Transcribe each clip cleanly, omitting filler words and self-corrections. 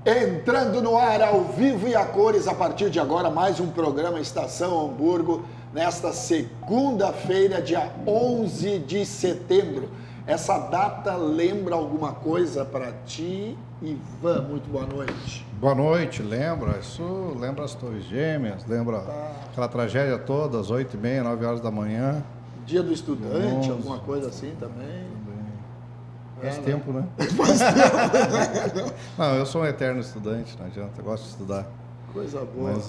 Entrando no ar ao vivo e a cores, a partir de agora, mais um programa Estação Hamburgo, nesta segunda-feira, dia 11 de setembro. Essa data lembra alguma coisa para ti, Ivan? Muito boa noite. Boa noite, lembra? Isso lembra as Torres Gêmeas, lembra aquela tragédia toda, às 8h30, 9 horas da manhã. Dia do Estudante, alguma coisa assim também? Faz tempo, né? Faz tempo. Não, eu sou um eterno estudante, não adianta, eu gosto de estudar. Coisa boa. Mas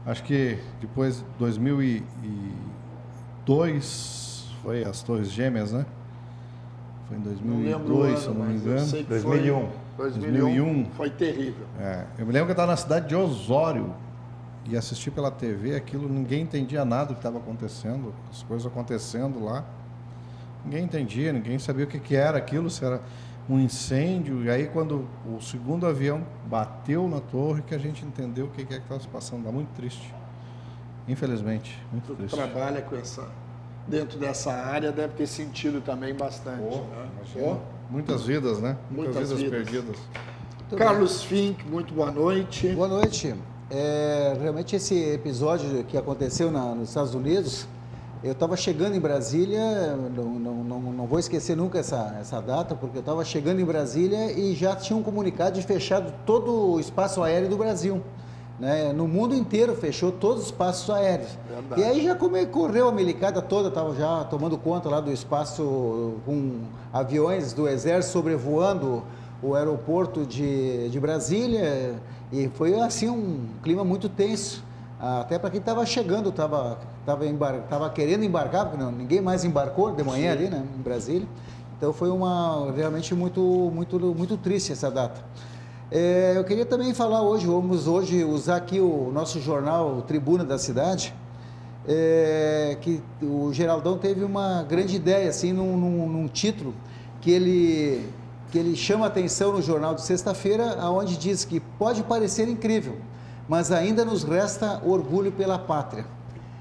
acho que depois de 2002 foi as Torres Gêmeas, né? Foi em 2002, se eu não me engano. 2001. Foi terrível. Eu me lembro que eu estava na cidade de Osório e assisti pela TV aquilo, ninguém entendia nada do que estava acontecendo, as coisas acontecendo lá. Ninguém entendia, ninguém sabia o que era aquilo, se era um incêndio. E aí, quando o segundo avião bateu na torre, que a gente entendeu o que estava se passando. Está muito triste, infelizmente, muito triste. Trabalha com dentro dessa área, deve ter sentido também bastante. Né? Muitas vidas, né? Muitas vidas perdidas. Carlos Fink, muito boa noite. Boa noite. Realmente esse episódio que aconteceu nos Estados Unidos, eu estava chegando em Brasília, não vou esquecer nunca essa data, porque eu estava chegando em Brasília e já tinham comunicado de fechado todo o espaço aéreo do Brasil. Né? No mundo inteiro fechou todos os espaços aéreos. Verdade. E aí já correu a melicada toda, estava já tomando conta lá do espaço com aviões do Exército sobrevoando o aeroporto de Brasília, e foi assim um clima muito tenso. Até para quem estava chegando, estava querendo embarcar, porque ninguém mais embarcou de manhã. Sim. Ali, né, em Brasília. Então foi realmente muito triste essa data. Eu queria também falar vamos hoje usar aqui o nosso jornal Tribuna da Cidade, que o Geraldão teve uma grande ideia, assim, num título que ele chama a atenção no jornal de sexta-feira, onde diz que pode parecer incrível, mas ainda nos resta orgulho pela pátria.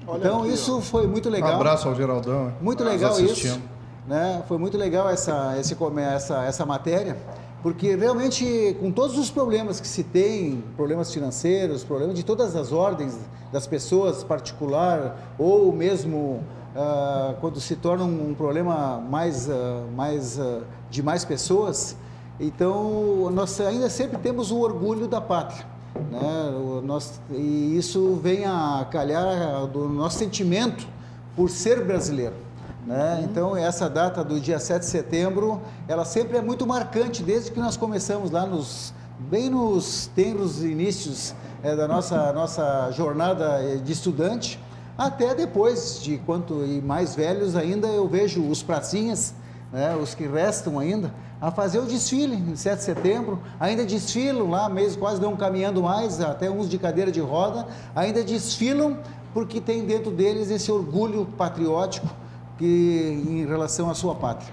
Olha então aqui, isso foi muito legal. Um abraço ao Geraldão. Muito legal isso, né? Foi muito legal essa matéria, porque realmente com todos os problemas que se tem, problemas financeiros, problemas de todas as ordens das pessoas, particular ou mesmo quando se torna um problema de mais pessoas, então nós ainda sempre temos o orgulho da pátria. Né? E isso vem a calhar do nosso sentimento por ser brasileiro. Né? Então essa data do dia 7 de setembro, ela sempre é muito marcante, desde que nós começamos lá bem nos tenros inícios da nossa jornada de estudante, até depois de e mais velhos ainda, eu vejo os pracinhas, né, os que restam ainda, a fazer o desfile em 7 de setembro, ainda desfilam lá, mesmo quase não caminhando mais, até uns de cadeira de roda, ainda desfilam porque tem dentro deles esse orgulho patriótico em relação à sua pátria.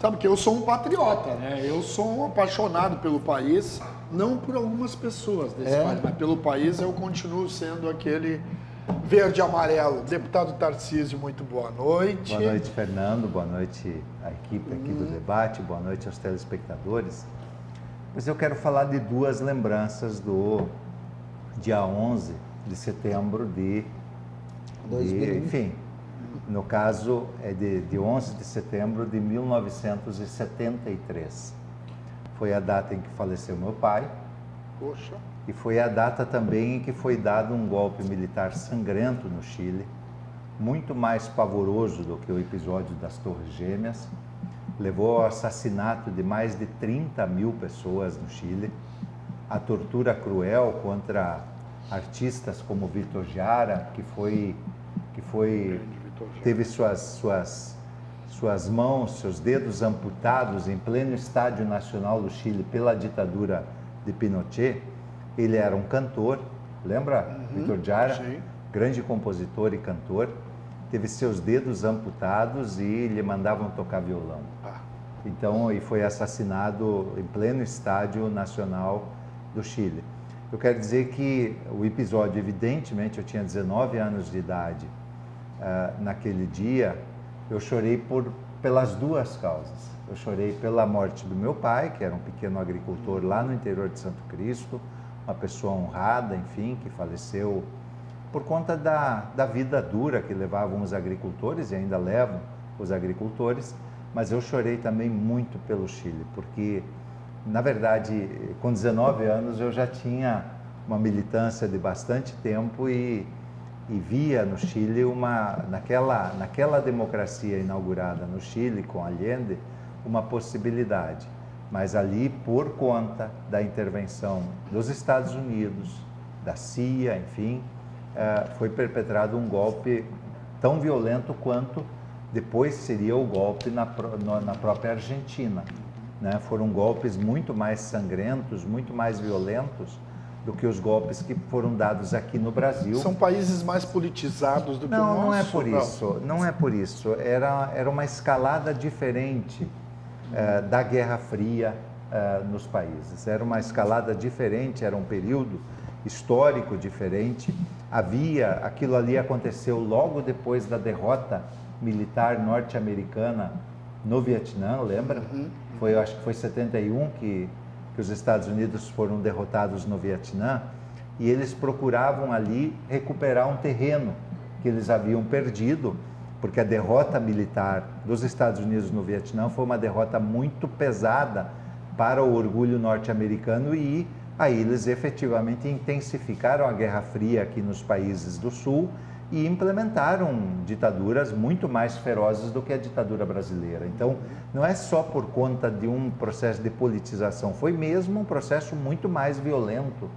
Sabe que eu sou um patriota, né? Eu sou um apaixonado pelo país, não por algumas pessoas desse país, mas pelo país eu continuo sendo aquele verde e amarelo. Deputado Tarcísio, muito boa noite. Boa noite, Fernando. Boa noite à equipe aqui do debate. Boa noite aos telespectadores. Mas eu quero falar de duas lembranças do dia 11 de setembro de 2001. Enfim, no caso é de 11 de setembro de 1973. Foi a data em que faleceu meu pai. Poxa. E foi a data também em que foi dado um golpe militar sangrento no Chile, muito mais pavoroso do que o episódio das Torres Gêmeas. Levou ao assassinato de mais de 30 mil pessoas no Chile, a tortura cruel contra artistas como Vítor Jara, que teve suas mãos, seus dedos amputados em pleno Estádio Nacional do Chile pela ditadura de Pinochet. Ele era um cantor, lembra? Vítor Jara, sim. Grande compositor e cantor. teve seus dedos amputados e lhe mandavam tocar violão. Então, e foi assassinado em pleno estádio nacional do Chile. Eu quero dizer que o episódio, evidentemente, eu tinha 19 anos de idade naquele dia, eu chorei pelas duas causas. Eu chorei pela morte do meu pai, que era um pequeno agricultor lá no interior de Santo Cristo, uma pessoa honrada, enfim, que faleceu por conta da vida dura que levavam os agricultores e ainda levam os agricultores, mas eu chorei também muito pelo Chile, porque, na verdade, com 19 anos eu já tinha uma militância de bastante tempo e via no Chile, naquela democracia inaugurada no Chile com Allende, uma possibilidade. Mas ali, por conta da intervenção dos Estados Unidos, da CIA, enfim, foi perpetrado um golpe tão violento quanto depois seria o golpe na própria Argentina, né? Foram golpes muito mais sangrentos, muito mais violentos do que os golpes que foram dados aqui no Brasil. São países mais politizados do que o nosso? Não é por isso. Não é por isso. Era uma escalada diferente da Guerra Fria nos países. Era uma escalada diferente, era um período histórico diferente. Aquilo ali aconteceu logo depois da derrota militar norte-americana no Vietnã, lembra? Eu acho que foi 71 que os Estados Unidos foram derrotados no Vietnã, e eles procuravam ali recuperar um terreno que eles haviam perdido, porque a derrota militar dos Estados Unidos no Vietnã foi uma derrota muito pesada para o orgulho norte-americano, e aí eles efetivamente intensificaram a Guerra Fria aqui nos países do Sul e implementaram ditaduras muito mais ferozes do que a ditadura brasileira. Então, não é só por conta de um processo de politização, foi mesmo um processo muito mais violento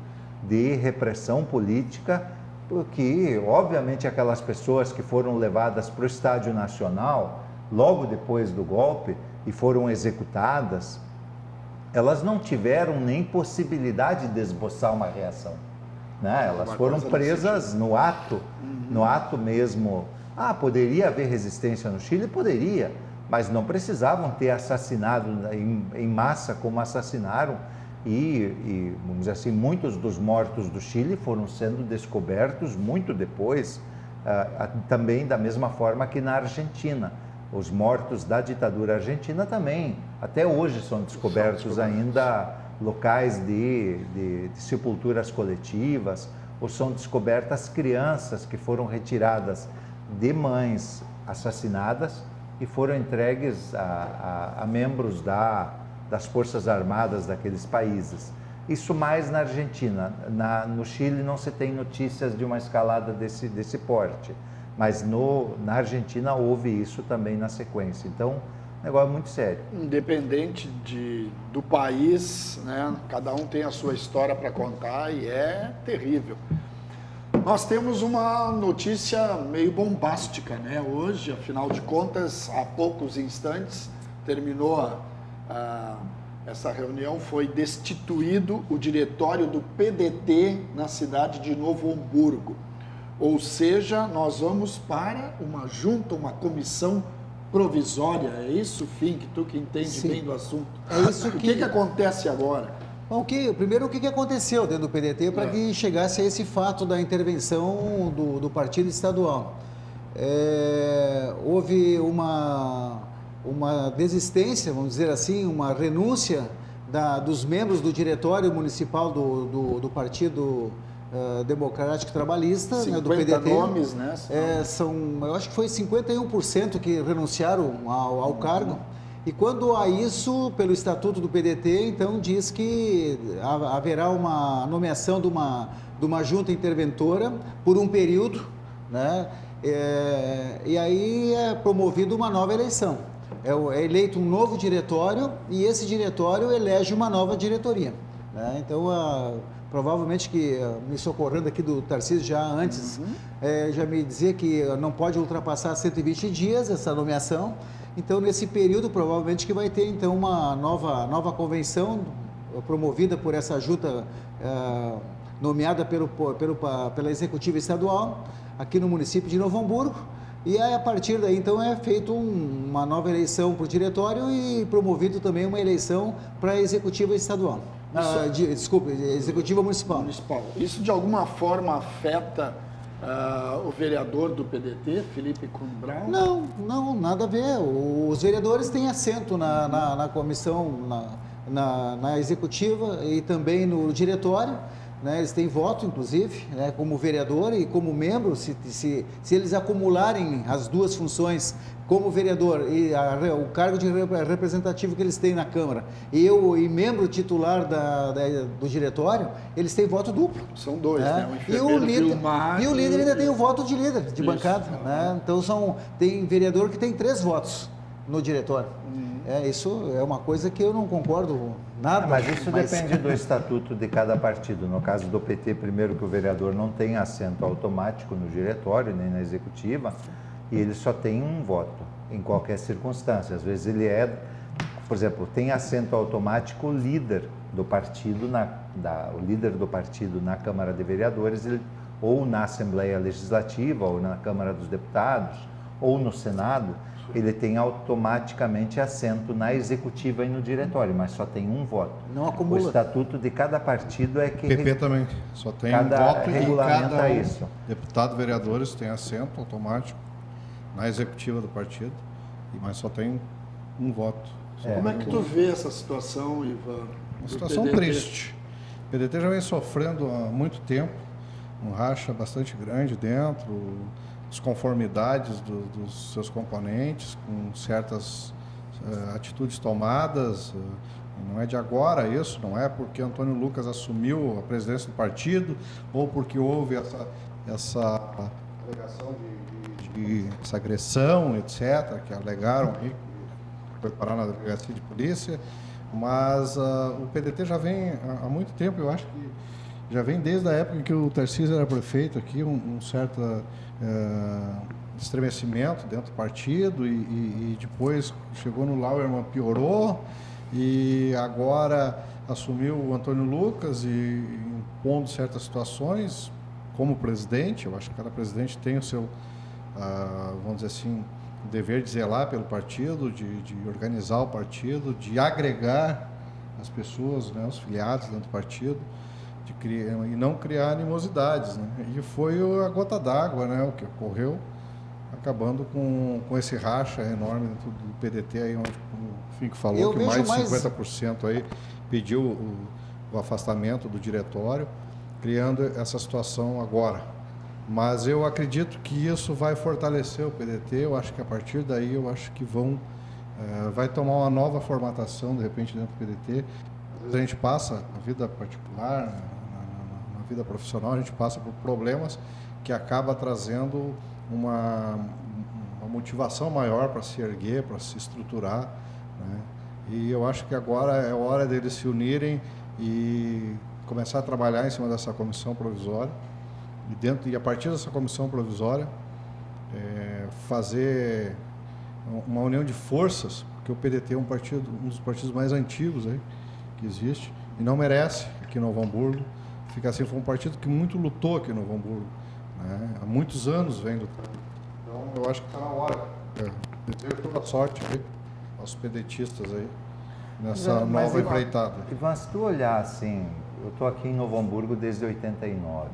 de repressão política, porque, obviamente, aquelas pessoas que foram levadas para o Estádio Nacional, logo depois do golpe, e foram executadas, elas não tiveram nem possibilidade de esboçar uma reação, né? Elas foram presas no ato mesmo. Poderia haver resistência no Chile? Poderia, mas não precisavam ter assassinado em massa como assassinaram, e vamos dizer assim, muitos dos mortos do Chile foram sendo descobertos muito depois, também da mesma forma que na Argentina. Os mortos da ditadura argentina também, até hoje são descobertos ainda locais de sepulturas coletivas, ou são descobertas crianças que foram retiradas de mães assassinadas e foram entregues a membros das Forças Armadas daqueles países. Isso mais na Argentina. No Chile não se tem notícias de uma escalada desse porte, mas na Argentina houve isso também na sequência. Então, negócio muito sério. Independente do país, né? Cada um tem a sua história para contar e é terrível. Nós temos uma notícia meio bombástica, né? Hoje, afinal de contas, há poucos instantes, terminou essa reunião, foi destituído o diretório do PDT na cidade de Novo Hamburgo. Ou seja, nós vamos para uma junta, uma comissão provisória. É isso, Fink, tu que entende Sim. bem do assunto. É isso O que acontece agora? Bom, primeiro, o que aconteceu dentro do PDT para que chegasse a esse fato da intervenção do partido estadual? Houve uma desistência, vamos dizer assim, uma renúncia dos membros do diretório municipal do partido Democrático Trabalhista, 50 né, do PDT. nomes, né? Eu acho que foi 51% que renunciaram ao cargo. E quando há isso, pelo Estatuto do PDT, então diz que haverá uma nomeação de uma junta interventora por um período, né? E aí é promovida uma nova eleição. É eleito um novo diretório e esse diretório elege uma nova diretoria, né? Então, provavelmente que, me socorrendo aqui do Tarcísio já antes, já me dizia que não pode ultrapassar 120 dias essa nomeação. Então, nesse período, provavelmente que vai ter então uma nova convenção promovida por essa junta nomeada pela executiva estadual aqui no município de Novo Hamburgo. E aí, a partir daí, então, é feito uma nova eleição para o diretório e promovido também uma eleição para a executiva estadual. Executiva municipal. Isso de alguma forma afeta o vereador do PDT, Felipe Kuhn-Braun? Não, nada a ver. Os vereadores têm assento na comissão, na executiva e também no diretório. Né, eles têm voto, inclusive, né, como vereador e como membro, se eles acumularem as duas funções como vereador e o cargo de representativo que eles têm na Câmara e membro titular do diretório, eles têm voto duplo. São dois, né? E o líder ainda tem o voto de líder, de bancada. Né? Então, tem vereador que tem 3 votos no diretório. Isso é uma coisa que eu não concordo nada. Mas isso depende do estatuto de cada partido. No caso do PT, primeiro que o vereador não tem assento automático no diretório, nem na executiva, e ele só tem um voto em qualquer circunstância. Às vezes ele por exemplo, tem assento automático o líder do partido, o líder do partido na Câmara de Vereadores, ou na Assembleia Legislativa, ou na Câmara dos Deputados, ou no Senado. Ele tem automaticamente assento na executiva e no diretório, mas só tem um voto. Não acumula. O estatuto de cada partido é que... PP também, só tem um voto e cada isso. Deputado, vereadores tem assento automático na executiva do partido, mas só tem um voto. Como é que tu vê essa situação, Ivan? Uma situação triste. O PDT já vem sofrendo há muito tempo, um racha bastante grande dentro, desconformidades dos seus componentes, com certas atitudes tomadas. Não é de agora isso, não é porque Antônio Lucas assumiu a presidência do partido ou porque houve essa alegação essa agressão, etc., que alegaram aí, que foi parar na delegacia de polícia, mas o PDT já vem há muito tempo, eu acho que já vem desde a época em que o Tarcísio era prefeito aqui, um certo estremecimento dentro do partido e depois chegou no Lauermann, piorou e agora assumiu o Antônio Lucas e impondo certas situações como presidente. Eu acho que cada presidente tem o seu, vamos dizer assim, o dever de zelar pelo partido, de organizar o partido, de agregar as pessoas, né, os filiados dentro do partido, e não criar animosidades, né? E foi a gota d'água, né, o que ocorreu, acabando com esse racha enorme dentro do PDT, aí onde o Fink falou que mais de 50% aí pediu o afastamento do diretório, criando essa situação agora. Mas eu acredito que isso vai fortalecer o PDT, eu acho que a partir daí vai tomar uma nova formatação, de repente, dentro do PDT. Às vezes a gente passa, na vida particular, na vida profissional, a gente passa por problemas que acaba trazendo uma motivação maior para se erguer, para se estruturar, né? E eu acho que agora é hora deles se unirem e começar a trabalhar em cima dessa comissão provisória e a partir dessa comissão provisória fazer uma união de forças, porque o PDT é um dos partidos mais antigos aí que existe e não merece aqui em Novo Hamburgo ficar assim. Foi um partido que muito lutou aqui em Novo Hamburgo, né? Há muitos anos vem lutando. Então eu acho que está na hora. Desejo toda sorte aí aos pedetistas aí nessa nova empreitada. Ivan, se tu olhar assim, eu estou aqui em Novo Hamburgo desde 89.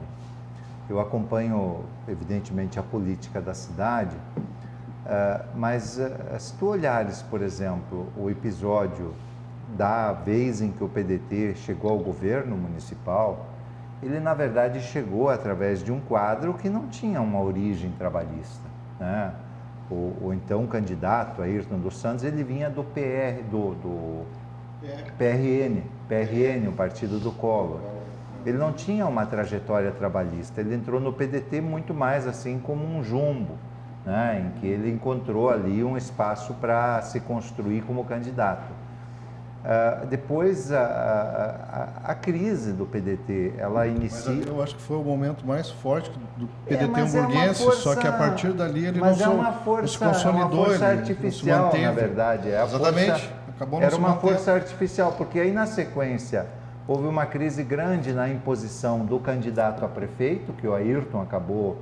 Eu acompanho, evidentemente, a política da cidade, mas se tu olhares, por exemplo, o episódio da vez em que o PDT chegou ao governo municipal, ele, na verdade, chegou através de um quadro que não tinha uma origem trabalhista, né? O então candidato, Ayrton dos Santos, ele vinha do PRN, o partido do Collor. Ele não tinha uma trajetória trabalhista, ele entrou no PDT muito mais assim como um jumbo, né, em que ele encontrou ali um espaço para se construir como candidato. Depois, a crise do PDT, ela inicia... Mas eu acho que foi o momento mais forte do PDT hamburguense, só que a partir dali ele não se consolidou. É uma força artificial, na verdade. Exatamente. Era uma força artificial, porque aí na sequência houve uma crise grande na imposição do candidato a prefeito, que o Ayrton acabou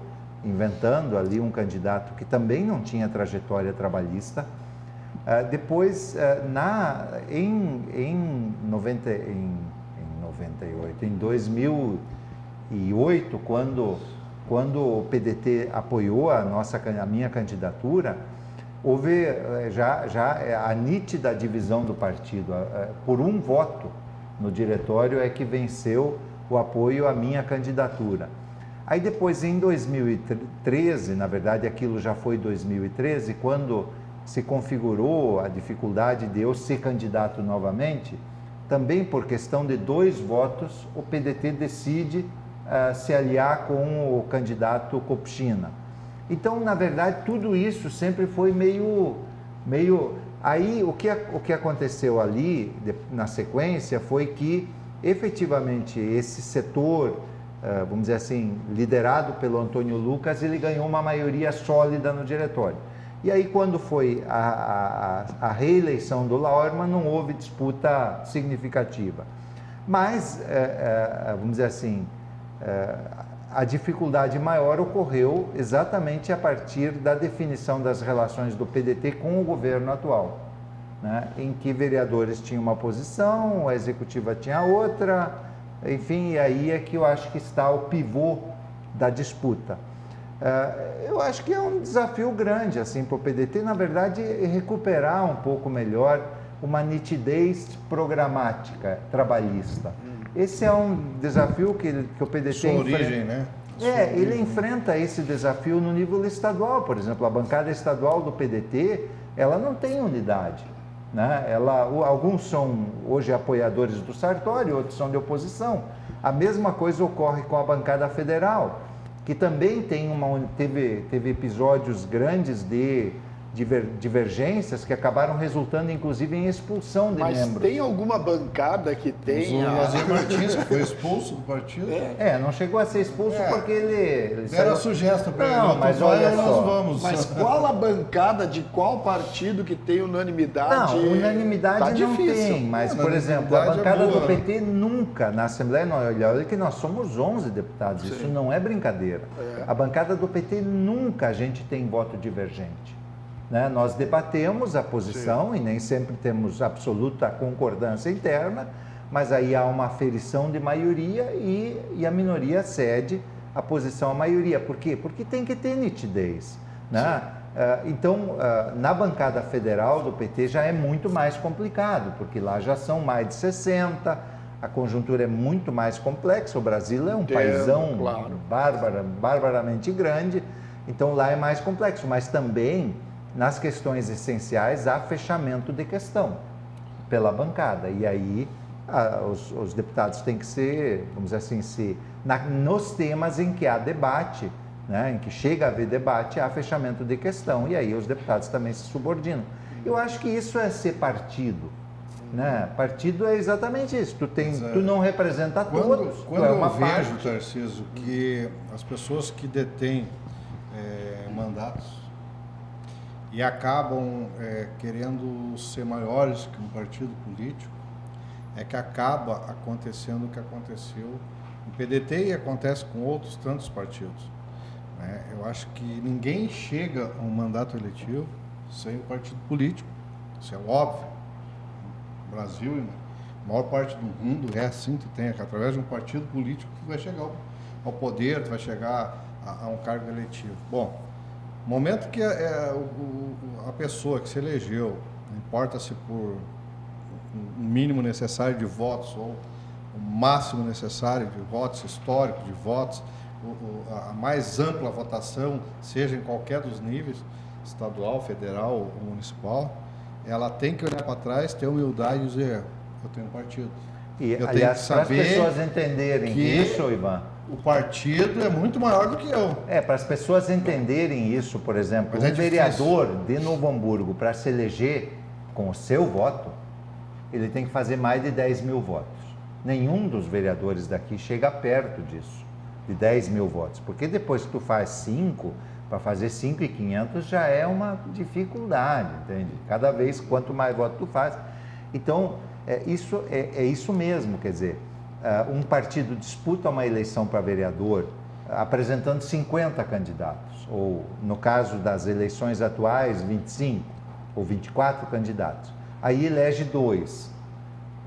inventando ali um candidato que também não tinha trajetória trabalhista. Depois, em 2008, quando o PDT apoiou a minha candidatura, houve já a nítida divisão do partido. Por um voto no diretório é que venceu o apoio à minha candidatura. Aí depois, em 2013, na verdade aquilo já foi 2013, quando se configurou a dificuldade de eu ser candidato novamente, também por questão de 2 votos, o PDT decide se aliar com o candidato Kopchina. Então, na verdade, tudo isso sempre foi meio... Aí, o que aconteceu ali, na sequência, foi que, efetivamente, esse setor, vamos dizer assim, liderado pelo Antônio Lucas, ele ganhou uma maioria sólida no diretório. E aí, quando foi a reeleição do Lauermann, não houve disputa significativa. Mas, vamos dizer assim, a dificuldade maior ocorreu exatamente a partir da definição das relações do PDT com o governo atual, né? Em que vereadores tinham uma posição, a executiva tinha outra, enfim, e aí é que eu acho que está o pivô da disputa. Eu acho que é um desafio grande assim, para o PDT, na verdade, recuperar um pouco melhor uma nitidez programática trabalhista. Esse é um desafio que o PDT Sua origem, né? Ele enfrenta esse desafio no nível estadual. Por exemplo, a bancada estadual do PDT, ela não tem unidade, né? Alguns são hoje apoiadores do Sartori, outros são de oposição. A mesma coisa ocorre com a bancada federal, que também teve episódios grandes de divergências que acabaram resultando, inclusive, em expulsão de membros. Mas tem alguma bancada que tenha... O Lazer Martins, que foi expulso do partido. Não chegou a ser expulso porque ele deram a sugestão para ele. Não, mas olha só. Nós vamos. Mas qual a bancada de qual partido que tem unanimidade? Não, unanimidade tá não difícil. tem, mas, por exemplo, a bancada do PT nunca, na Assembleia, olha que nós somos 11 deputados, isso não é brincadeira. A bancada do PT nunca a gente tem voto divergente. Né? Nós debatemos a posição e nem sempre temos absoluta concordância interna, mas aí há uma aferição de maioria e a minoria cede a posição à maioria. Por quê? Porque tem que ter nitidez. Né? Então, na bancada federal do PT já é muito mais complicado, porque lá já são mais de 60, a conjuntura é muito mais complexa, o Brasil é um paizão barbaramente grande, então lá é mais complexo, mas também nas questões essenciais há fechamento de questão pela bancada, e aí os deputados têm que ser, vamos dizer assim, nos temas em que há debate, né, em que chega a haver debate, há fechamento de questão, e aí os deputados também se subordinam. Eu acho que isso é ser partido. Né? Partido é exatamente isso, tu não representa todos. Quando eu vejo, Tarcísio, que as pessoas que detêm mandatos e acabam querendo ser maiores que um partido político, é que acaba acontecendo o que aconteceu no PDT e acontece com outros tantos partidos. Né? Eu acho que ninguém chega a um mandato eletivo sem o partido político, isso é óbvio. No Brasil, a maior parte do mundo é assim que tem, através de um partido político que vai chegar ao poder, vai chegar a um cargo eletivo. Bom, no momento que a pessoa que se elegeu, não importa se por o mínimo necessário de votos ou o máximo necessário de votos, histórico de votos, a mais ampla votação, seja em qualquer dos níveis, estadual, federal ou municipal, ela tem que olhar para trás, ter humildade e dizer, eu tenho um partido. E, eu aliás, tenho que saber para as pessoas entenderem que isso, Ivan, o partido é muito maior do que eu. para as pessoas entenderem isso, por exemplo, Mas é vereador de Novo Hamburgo, para se eleger com o seu voto, ele tem que fazer mais de 10 mil votos. Nenhum dos vereadores daqui chega perto disso, de 10 mil votos, porque depois que tu faz 5, para fazer 5.500 já é uma dificuldade, entende? Cada vez, quanto mais voto tu faz. Então, isso mesmo, quer dizer, um partido disputa uma eleição para vereador apresentando 50 candidatos, ou no caso das eleições atuais, 25 ou 24 candidatos. Aí elege 2.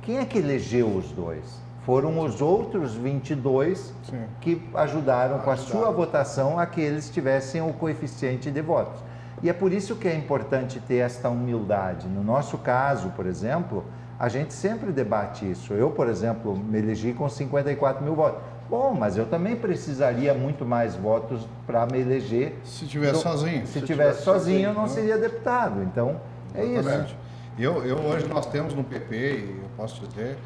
Quem é que elegeu os 2? Foram os outros 22 Sim. que ajudaram com a sua votação a que eles tivessem o coeficiente de votos. E é por isso que é importante ter esta humildade. No nosso caso, por exemplo, a gente sempre debate isso. Eu, por exemplo, me elegi com 54 mil votos. Bom, mas eu também precisaria muito mais votos para me eleger. Se tivesse sozinho. Se tivesse sozinho, eu não seria deputado. Então, é Exatamente. isso. Eu hoje nós temos no PP, e eu posso dizer,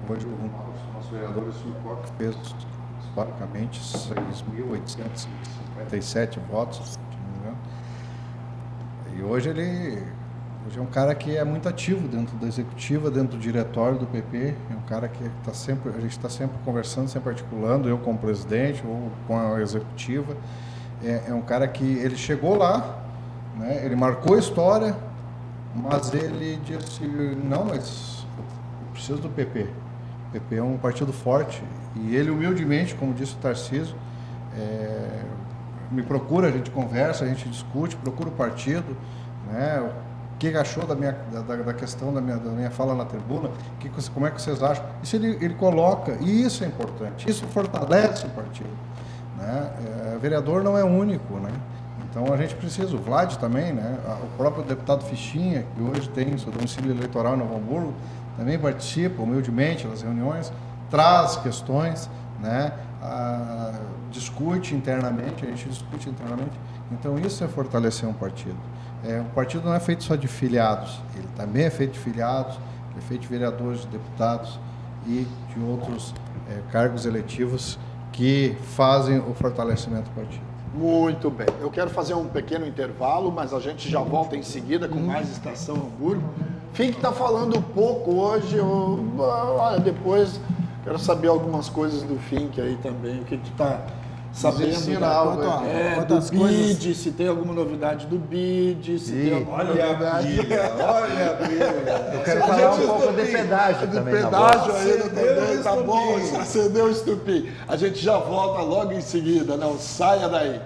hoje o nosso vereador Sulcock fez historicamente 6.857 votos, se não me engano. E hoje ele é um cara que é muito ativo dentro da executiva, dentro do diretório do PP, é um cara que a gente está sempre conversando, sempre articulando, eu como presidente ou com a executiva. É um cara que ele chegou lá, né, ele marcou a história, mas ele disse, não, mas eu preciso do PP. O PP é um partido forte. E ele, humildemente, como disse o Tarcísio, me procura, a gente conversa, a gente discute, procura o partido, né? O que achou da questão da minha fala na tribuna, como é que vocês acham? Isso ele coloca, e isso é importante, isso fortalece o partido, né? Vereador não é único, né? Então a gente precisa, o Vlad também, né? O próprio deputado Fichinha, que hoje tem seu domicílio eleitoral em Novo Hamburgo, também participa humildemente das reuniões, traz questões, né? Discute internamente, a gente discute internamente. Então isso é fortalecer um partido. Um partido não é feito só de filiados, ele também é feito de filiados, ele é feito de vereadores, de deputados e de outros cargos eletivos que fazem o fortalecimento do partido. Muito bem. Eu quero fazer um pequeno intervalo, mas a gente já volta em seguida com mais Estação Hamburgo. Fink está falando pouco hoje. Olha, depois quero saber algumas coisas do Fink aí também. O que tu está sabendo? Do BID, se tem alguma novidade do BID, se tem alguma novidade. Olha a briga. Eu quero falar um pouco de pedágio também. De pedágio ainda também, tá bom, acendeu o estupim. A gente já volta logo em seguida, não saia daí.